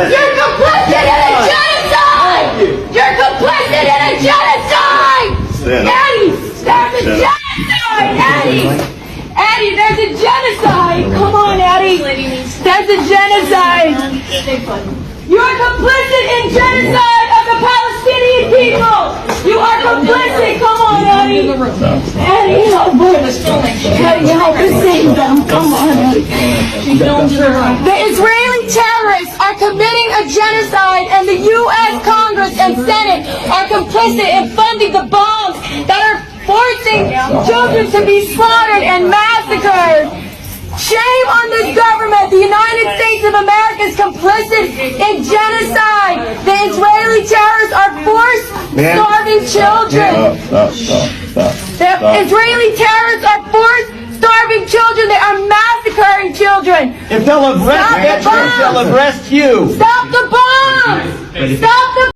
You're complicit in a genocide! You're complicit in a genocide! Eddie, there's a genocide! Eddie, there's a genocide! Come on, Eddie! There's a genocide! You're complicit in genocide of the Palestinian people! You are complicit! Come on, Eddie! Eddie, help us! Eddie, help us save them! Come on, Eddie! The Israeli terrorists are committing a genocide, and the U.S. Congress and Senate are complicit in funding the bombs that are forcing children to be slaughtered and massacred. Shame on this government. The United States of America is complicit in genocide. The Israeli terrorists are starving children. The Israeli terrorists are starving children. They are massacring children. If they'll arrest you, they'll arrest you. Stop the bombs! Stop the